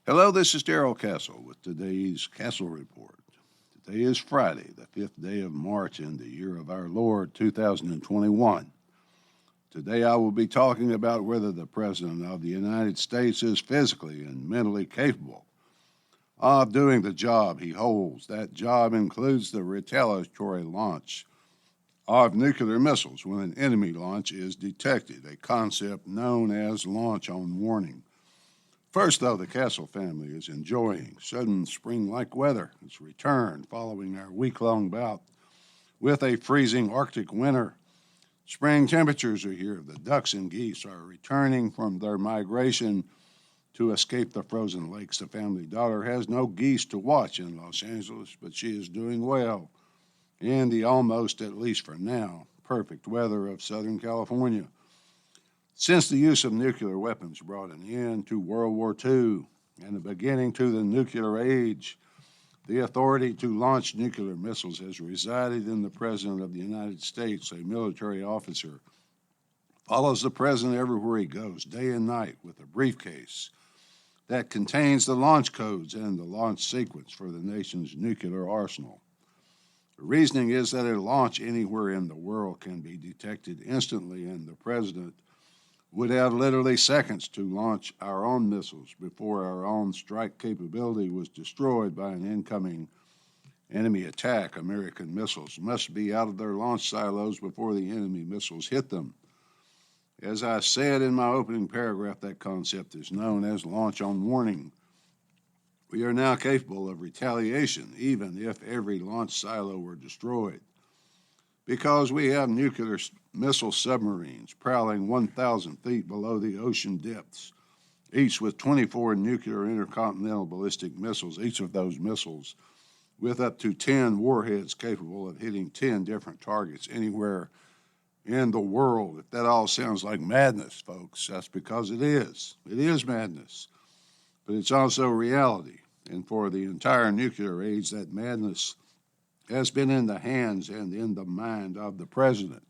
Hello, this is Darrell Castle with today's Castle Report. Today is Friday, the 5th day of March in the year of our Lord 2021. Today I will be talking about whether the President of the United States is physically and mentally capable of doing the job he holds. That job includes the retaliatory launch of nuclear missiles when an enemy launch is detected, a concept known as launch on warning. First, though, the Castle family is enjoying sudden spring-like weather. It's returned following our week-long bout with a freezing Arctic winter. Spring temperatures are here. The ducks and geese are returning from their migration to escape the frozen lakes. The family daughter has no geese to watch in Los Angeles, but she is doing well in the almost, at least for now, perfect weather of Southern California. Since the use of nuclear weapons brought an end to World War II and a beginning to the nuclear age, the authority to launch nuclear missiles has resided in the President of the United States. A military officer follows the President everywhere he goes, day and night, with a briefcase that contains the launch codes and the launch sequence for the nation's nuclear arsenal. The reasoning is that a launch anywhere in the world can be detected instantly, and the President would have literally seconds to launch our own missiles before our own strike capability was destroyed by an incoming enemy attack. American missiles must be out of their launch silos before the enemy missiles hit them. As I said in my opening paragraph, that concept is known as launch on warning. We are now capable of retaliation, even if every launch silo were destroyed, because we have nuclear missile submarines prowling 1,000 feet below the ocean depths, each with 24 nuclear intercontinental ballistic missiles, each of those missiles with up to 10 warheads capable of hitting 10 different targets anywhere in the world. If that all sounds like madness, folks, that's because it is. It is madness, but it's also reality. And for the entire nuclear age, that madness has been in the hands and in the mind of the President.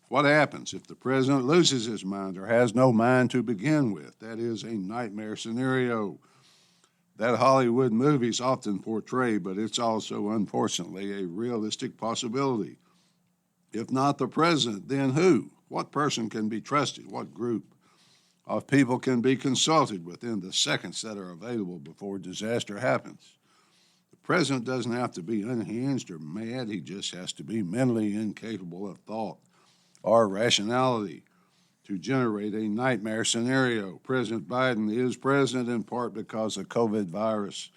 What happens if the President loses his mind or has no mind to begin with? That is a nightmare scenario that Hollywood movies often portray, but it's also, unfortunately, a realistic possibility. If not the President, then who? What person can be trusted? What group of people can be consulted within the seconds that are available before disaster happens? The President doesn't have to be unhinged or mad. He just has to be mentally incapable of thought or rationality to generate a nightmare scenario. President Biden is president in part because the COVID virus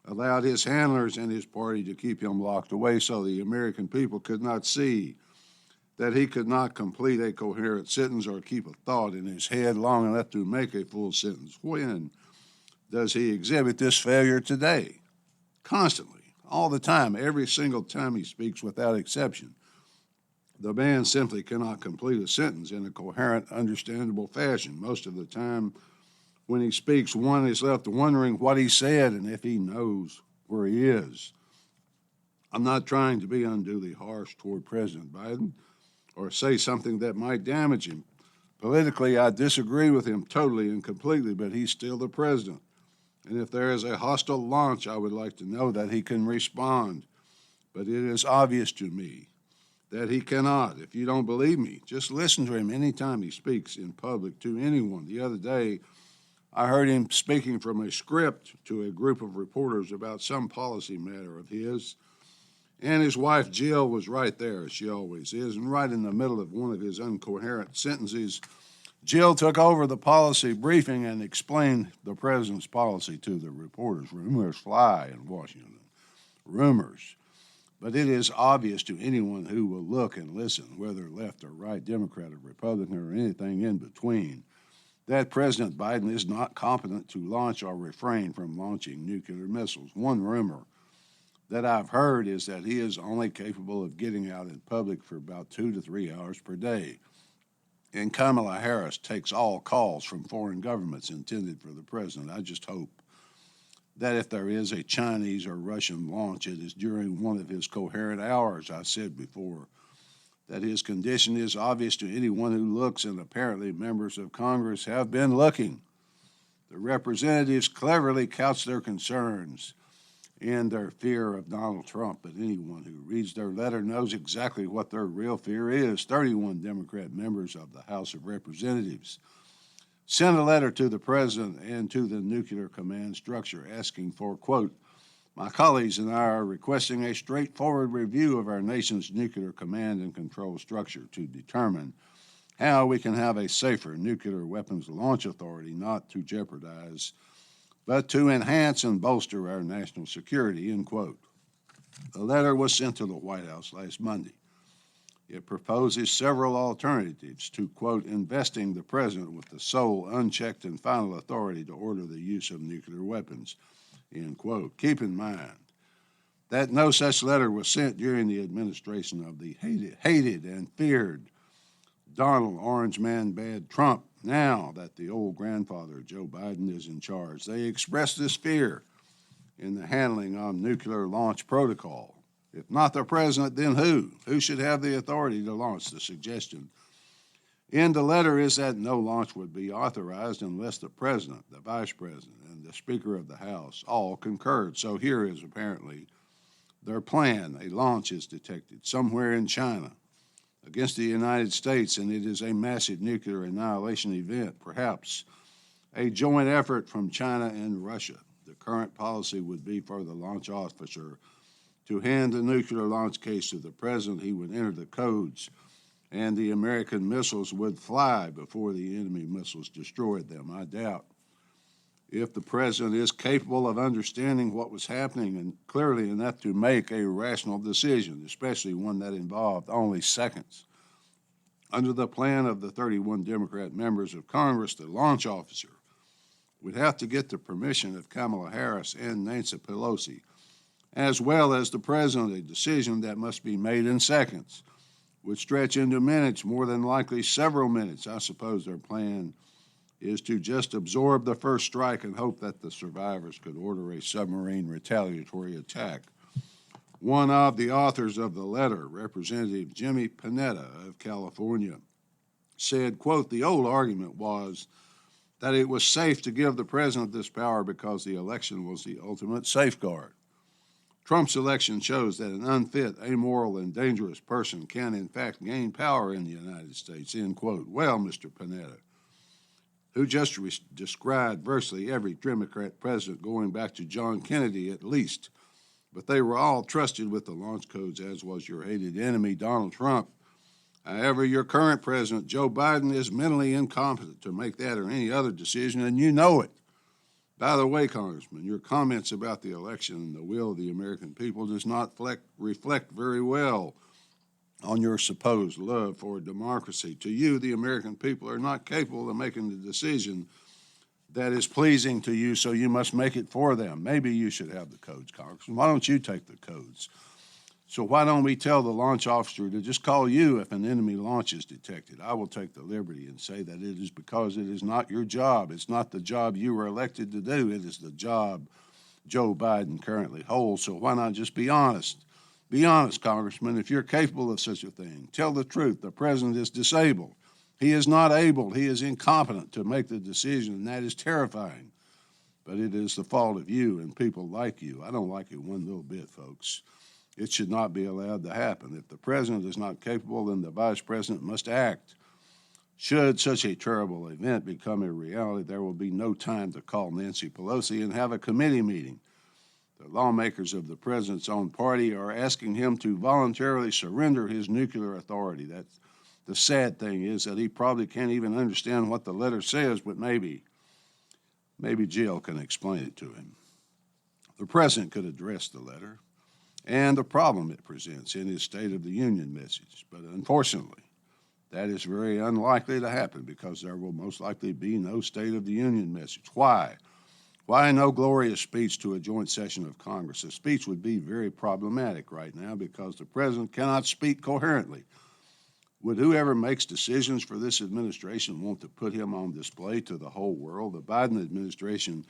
allowed his handlers and his party to keep him locked away so the American people could not see that he could not complete a coherent sentence or keep a thought in his head long enough to make a full sentence. When does he exhibit this failure today? Constantly, all the time, every single time he speaks without exception. The man simply cannot complete a sentence in a coherent, understandable fashion. Most of the time, when he speaks, one is left wondering what he said and if he knows where he is. I'm not trying to be unduly harsh toward President Biden or say something that might damage him. Politically, I disagree with him totally and completely, but he's still the president. And if there is a hostile launch, I would like to know that he can respond. But it is obvious to me that he cannot. If you don't believe me, just listen to him anytime he speaks in public to anyone. The other day, I heard him speaking from a script to a group of reporters about some policy matter of his, and his wife Jill was right there, as she always is, and right in the middle of one of his incoherent sentences, Jill took over the policy briefing and explained the president's policy to the reporters. Rumors fly in Washington. Rumors. But it is obvious to anyone who will look and listen, whether left or right, Democrat or Republican or anything in between, that President Biden is not competent to launch or refrain from launching nuclear missiles. One rumor that I've heard is that he is only capable of getting out in public for about 2 to 3 hours per day. And Kamala Harris takes all calls from foreign governments intended for the president. I just hope that if there is a Chinese or Russian launch, it is during one of his coherent hours. I said before that his condition is obvious to anyone who looks, and apparently members of Congress have been looking. The representatives cleverly couched their concerns in their fear of Donald Trump, but anyone who reads their letter knows exactly what their real fear is. 31 Democrat members of the House of Representatives sent a letter to the President and to the Nuclear Command Structure asking for, quote, "My colleagues and I are requesting a straightforward review of our nation's nuclear command and control structure to determine how we can have a safer nuclear weapons launch authority, not to jeopardize, but to enhance and bolster our national security," end quote. The letter was sent to the White House last Monday. It proposes several alternatives to, quote, "investing the President with the sole, unchecked, and final authority to order the use of nuclear weapons," end quote. Keep in mind that no such letter was sent during the administration of the hated and feared Donald Orange Man Bad Trump. Now that the old grandfather, Joe Biden, is in charge, they expressed this fear in the handling of nuclear launch protocol. If not the President, then who? Who should have the authority to launch? The suggestion in the letter is that no launch would be authorized unless the President, the Vice President, and the Speaker of the House all concurred. So here is apparently their plan. A launch is detected somewhere in China against the United States, and it is a massive nuclear annihilation event, perhaps a joint effort from China and Russia. The current policy would be for the launch officer to hand the nuclear launch case to the President. He would enter the codes, and the American missiles would fly before the enemy missiles destroyed them. I doubt if the President is capable of understanding what was happening and clearly enough to make a rational decision, especially one that involved only seconds. Under the plan of the 31 Democrat members of Congress, the launch officer would have to get the permission of Kamala Harris and Nancy Pelosi, as well as the President. A decision that must be made in seconds would stretch into minutes, more than likely several minutes. I suppose their plan is to just absorb the first strike and hope that the survivors could order a submarine retaliatory attack. One of the authors of the letter, Representative Jimmy Panetta of California, said, quote, "The old argument was that it was safe to give the President this power because the election was the ultimate safeguard. Trump's election shows that an unfit, amoral, and dangerous person can, in fact, gain power in the United States," end quote. Well, Mr. Panetta, who just described virtually every Democrat president going back to John Kennedy at least, but they were all trusted with the launch codes, as was your hated enemy, Donald Trump. However, your current president, Joe Biden, is mentally incompetent to make that or any other decision, and you know it. By the way, Congressman, your comments about the election and the will of the American people does not reflect very well on your supposed love for democracy. To you, the American people are not capable of making the decision that is pleasing to you, so you must make it for them. Maybe you should have the codes, Congressman. Why don't you take the codes? So why don't we tell the launch officer to just call you if an enemy launch is detected? I will take the liberty and say that it is because it is not your job. It's not the job you were elected to do. It is the job Joe Biden currently holds. So why not just be honest? Be honest, Congressman. If you're capable of such a thing, tell the truth. The President is disabled. He is not able. He is incompetent to make the decision, and that is terrifying. But it is the fault of you and people like you. I don't like it one little bit, folks. It should not be allowed to happen. If the President is not capable, then the Vice President must act. Should such a terrible event become a reality, there will be no time to call Nancy Pelosi and have a committee meeting. The lawmakers of the President's own party are asking him to voluntarily surrender his nuclear authority. That's the sad thing, is that he probably can't even understand what the letter says, but maybe Jill can explain it to him. The President could address the letter and the problem it presents in his State of the Union message. But unfortunately, that is very unlikely to happen because there will most likely be no State of the Union message. Why? Why no glorious speech to a joint session of Congress? A speech would be very problematic right now because the President cannot speak coherently. Would whoever makes decisions for this administration want to put him on display to the whole world? The Biden administration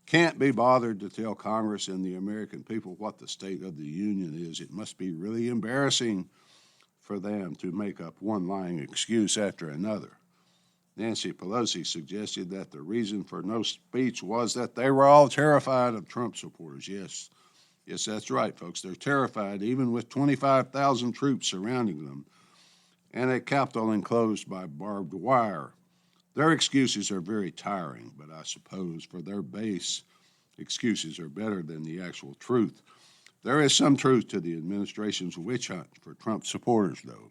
can't be bothered to tell Congress and the American people what the State of the Union is. It must be really embarrassing for them to make up one lying excuse after another. Nancy Pelosi suggested that the reason for no speech was that they were all terrified of Trump supporters. Yes, that's right, folks. They're terrified, even with 25,000 troops surrounding them and a Capitol enclosed by barbed wire. Their excuses are very tiring, but I suppose for their base, excuses are better than the actual truth. There is some truth to the administration's witch hunt for Trump supporters, though.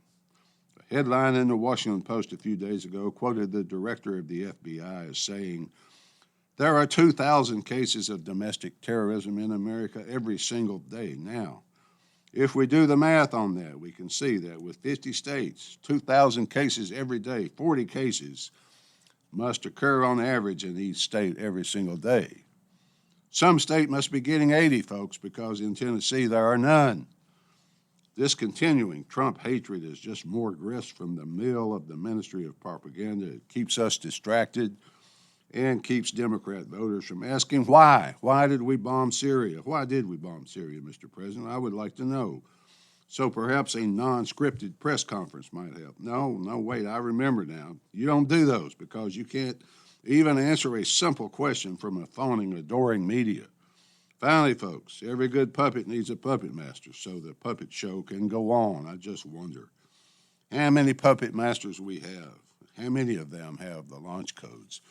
A headline in the Washington Post a few days ago quoted the director of the FBI as saying, "There are 2,000 cases of domestic terrorism in America every single day now." If we do the math on that, we can see that with 50 states, 2,000 cases every day, 40 cases must occur on average in each state every single day. Some state must be getting 80, folks, because in Tennessee there are none. This continuing Trump hatred is just more grist from the mill of the Ministry of Propaganda. It keeps us distracted and keeps Democrat voters from asking why. Why did we bomb Syria? Why did we bomb Syria, Mr. President? I would like to know. So perhaps a non-scripted press conference might help. No, wait, I remember now. You don't do those because you can't even answer a simple question from a phoning, adoring media. Finally, folks, every good puppet needs a puppet master so the puppet show can go on. I just wonder how many puppet masters we have. How many of them have the launch codes?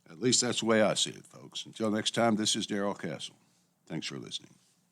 At least that's the way I see it, folks. Until next time, this is Darrell Castle. Thanks for listening.